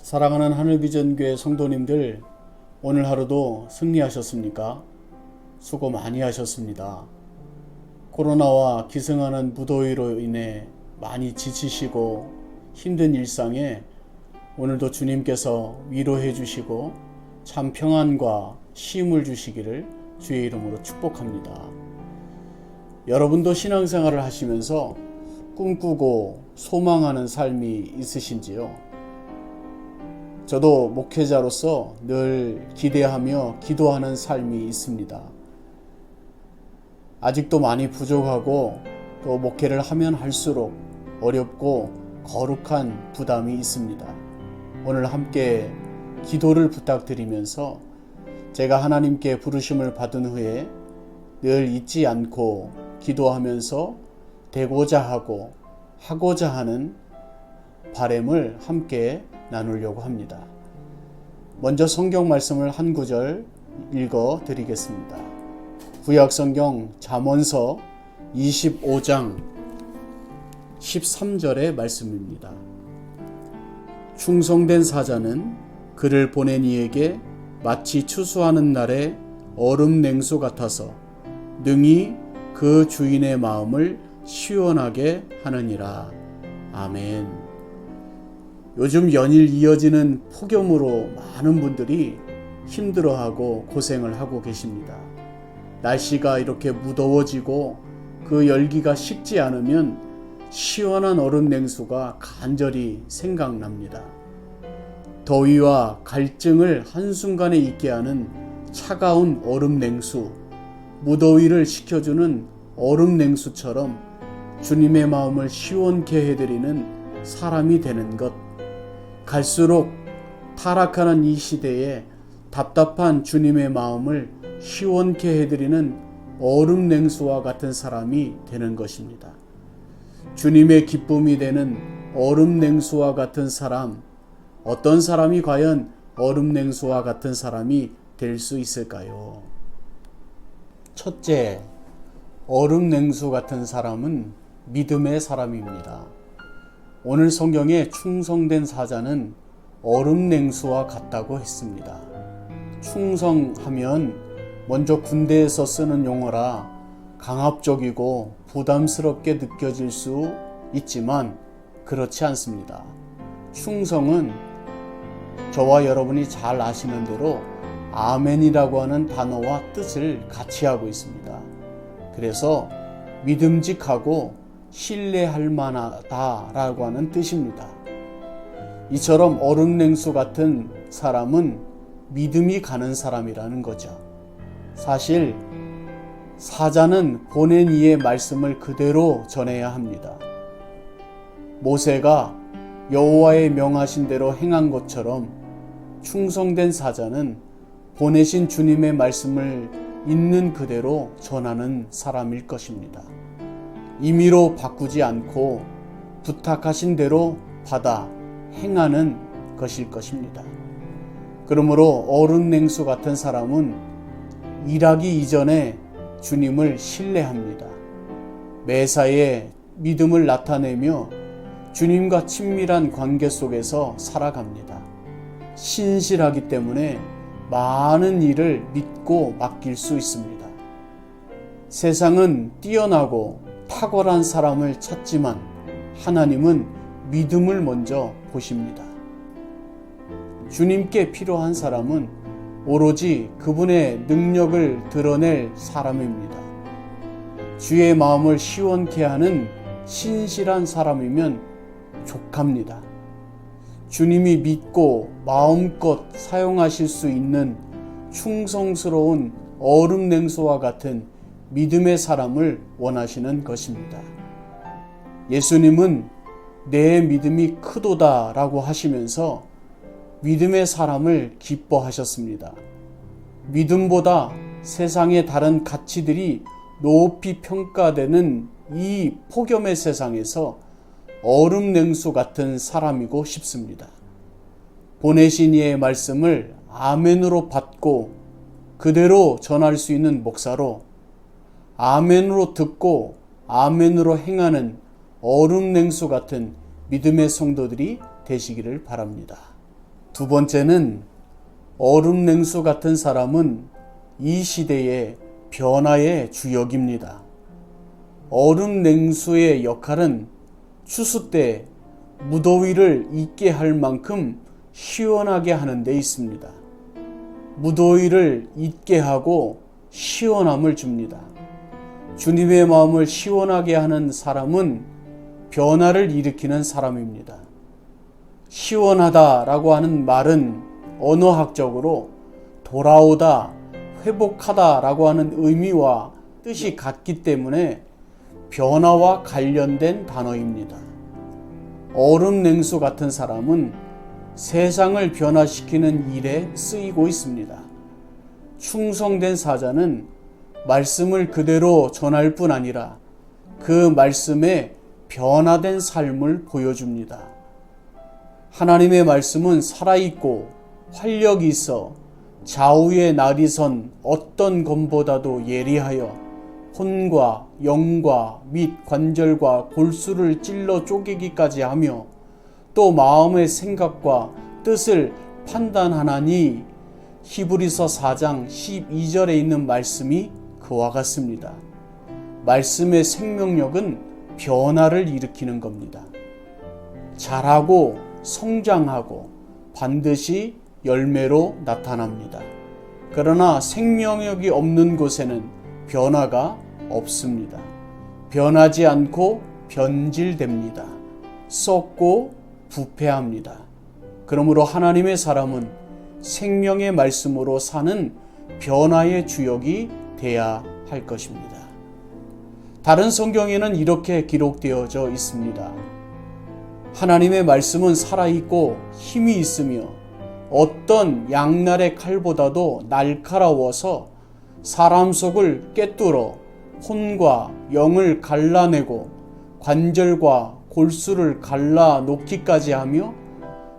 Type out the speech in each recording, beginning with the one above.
사랑하는 하늘비전교회 성도님들, 오늘 하루도 승리하셨습니까? 수고 많이 하셨습니다. 코로나와 기승하는 무더위로 인해 많이 지치시고 힘든 일상에 오늘도 주님께서 위로해 주시고 참 평안과 쉼을 주시기를 주의 이름으로 축복합니다. 여러분도 신앙생활을 하시면서 꿈꾸고 소망하는 삶이 있으신지요? 저도 목회자로서 늘 기대하며 기도하는 삶이 있습니다. 아직도 많이 부족하고 또 목회를 하면 할수록 어렵고 거룩한 부담이 있습니다. 오늘 함께 기도를 부탁드리면서 제가 하나님께 부르심을 받은 후에 늘 잊지 않고 기도하면서 되고자 하고 하고자 하는 바람을 함께 나누려고 합니다. 먼저 성경 말씀을 한 구절 읽어 드리겠습니다. 구약성경 잠언서 25장 13절의 말씀입니다. 충성된 사자는 그를 보낸 이에게 마치 추수하는 날의 얼음 냉수 같아서 능히 그 주인의 마음을 시원하게 하느니라. 아멘. 요즘 연일 이어지는 폭염으로 많은 분들이 힘들어하고 고생을 하고 계십니다. 날씨가 이렇게 무더워지고 그 열기가 식지 않으면 시원한 얼음 냉수가 간절히 생각납니다. 더위와 갈증을 한순간에 잊게 하는 차가운 얼음 냉수, 무더위를 식혀주는 얼음 냉수처럼 주님의 마음을 시원케 해드리는 사람이 되는 것, 갈수록 타락하는 이 시대에 답답한 주님의 마음을 시원케 해드리는 얼음 냉수와 같은 사람이 되는 것입니다. 주님의 기쁨이 되는 얼음 냉수와 같은 사람, 어떤 사람이 과연 얼음 냉수와 같은 사람이 될 수 있을까요? 첫째, 얼음 냉수 같은 사람은 믿음의 사람입니다. 오늘 성경에 충성된 사자는 얼음 냉수와 같다고 했습니다. 충성하면 먼저 군대에서 쓰는 용어라 강압적이고 부담스럽게 느껴질 수 있지만 그렇지 않습니다. 충성은 저와 여러분이 잘 아시는 대로 아멘이라고 하는 단어와 뜻을 같이 하고 있습니다. 그래서 믿음직하고 신뢰할 만하다라고 하는 뜻입니다. 이처럼 얼음 냉수 같은 사람은 믿음이 가는 사람이라는 거죠. 사실 사자는 보낸 이의 말씀을 그대로 전해야 합니다. 모세가 여호와의 명하신 대로 행한 것처럼 충성된 사자는 보내신 주님의 말씀을 있는 그대로 전하는 사람일 것입니다. 임의로 바꾸지 않고 부탁하신 대로 받아 행하는 것일 것입니다. 그러므로 얼음 냉수 같은 사람은 일하기 이전에 주님을 신뢰합니다. 매사에 믿음을 나타내며 주님과 친밀한 관계 속에서 살아갑니다. 신실하기 때문에 많은 일을 믿고 맡길 수 있습니다. 세상은 뛰어나고 탁월한 사람을 찾지만 하나님은 믿음을 먼저 보십니다. 주님께 필요한 사람은 오로지 그분의 능력을 드러낼 사람입니다. 주의 마음을 시원케 하는 신실한 사람이면 족합니다. 주님이 믿고 마음껏 사용하실 수 있는 충성스러운 얼음 냉수와 같은 믿음의 사람을 원하시는 것입니다. 예수님은 내 믿음이 크도다 라고 하시면서 믿음의 사람을 기뻐하셨습니다. 믿음보다 세상의 다른 가치들이 높이 평가되는 이 폭염의 세상에서 얼음 냉수 같은 사람이고 싶습니다. 보내신 이의 말씀을 아멘으로 받고 그대로 전할 수 있는 목사로, 아멘으로 듣고 아멘으로 행하는 얼음 냉수 같은 믿음의 성도들이 되시기를 바랍니다. 두 번째는 얼음 냉수 같은 사람은 이 시대의 변화의 주역입니다. 얼음 냉수의 역할은 추수 때 무더위를 잊게 할 만큼 시원하게 하는 데 있습니다. 무더위를 잊게 하고 시원함을 줍니다. 주님의 마음을 시원하게 하는 사람은 변화를 일으키는 사람입니다. 시원하다라고 하는 말은 언어학적으로 돌아오다, 회복하다라고 하는 의미와 뜻이 같기 때문에 변화와 관련된 단어입니다. 얼음 냉수 같은 사람은 세상을 변화시키는 일에 쓰이고 있습니다. 충성된 사자는 말씀을 그대로 전할 뿐 아니라 그 말씀에 변화된 삶을 보여줍니다. 하나님의 말씀은 살아있고 활력이 있어 좌우의 날이 선 어떤 검보다도 예리하여 혼과 영과 및 관절과 골수를 찔러 쪼개기까지 하며 또 마음의 생각과 뜻을 판단하나니 히브리서 4장 12절에 있는 말씀이 그와 같습니다. 말씀의 생명력은 변화를 일으키는 겁니다. 자라고 성장하고 반드시 열매로 나타납니다. 그러나 생명력이 없는 곳에는 변화가 없습니다. 변하지 않고 변질됩니다. 썩고 부패합니다. 그러므로 하나님의 사람은 생명의 말씀으로 사는 변화의 주역이 되어야 할 것입니다. 다른 성경에는 이렇게 기록되어져 있습니다. 하나님의 말씀은 살아있고 힘이 있으며 어떤 양날의 칼보다도 날카로워서 사람 속을 꿰뚫어 혼과 영을 갈라내고 관절과 골수를 갈라 놓기까지 하며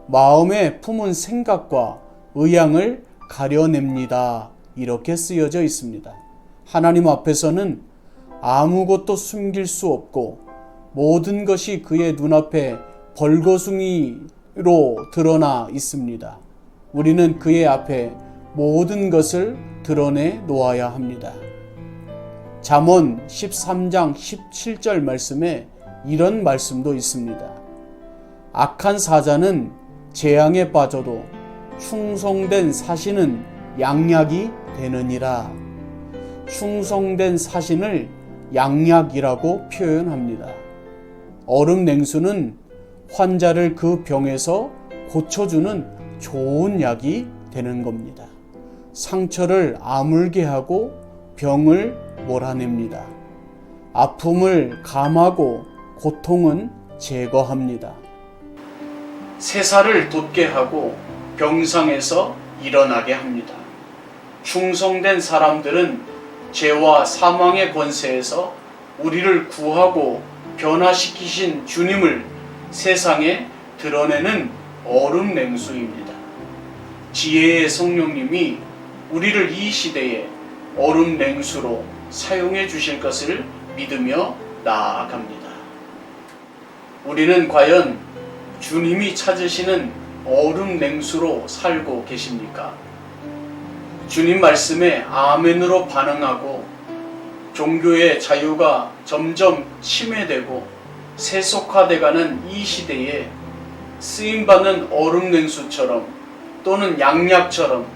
마음에 품은 생각과 의향을 가려냅니다. 이렇게 쓰여져 있습니다. 하나님 앞에서는 아무것도 숨길 수 없고 모든 것이 그의 눈앞에 벌거숭이로 드러나 있습니다. 우리는 그의 앞에 모든 것을 드러내 놓아야 합니다. 잠언 13장 17절 말씀에 이런 말씀도 있습니다. 악한 사자는 재앙에 빠져도 충성된 사신은 양약이 되느니라. 충성된 사신을 양약이라고 표현합니다. 얼음 냉수는 환자를 그 병에서 고쳐주는 좋은 약이 되는 겁니다. 상처를 아물게 하고 병을 몰아냅니다. 아픔을 감하고 고통은 제거합니다. 세사를 돋게 하고 병상에서 일어나게 합니다. 충성된 사람들은 죄와 사망의 권세에서 우리를 구하고 변화시키신 주님을 세상에 드러내는 얼음 냉수입니다. 지혜의 성령님이 우리를 이 시대에 얼음 냉수로 사용해 주실 것을 믿으며 나아갑니다. 우리는 과연 주님이 찾으시는 얼음 냉수로 살고 계십니까? 주님 말씀에 아멘으로 반응하고 종교의 자유가 점점 침해되고 세속화돼가는 이 시대에 쓰임받는 얼음 냉수처럼 또는 양약처럼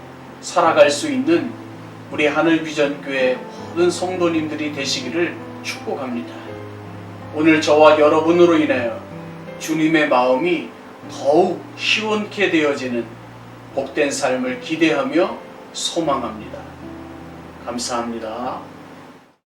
살아갈 수 있는 우리 하늘비전교회 모든 성도님들이 되시기를 축복합니다. 오늘 저와 여러분으로 인하여 주님의 마음이 더욱 시원케 되어지는 복된 삶을 기대하며 소망합니다. 감사합니다.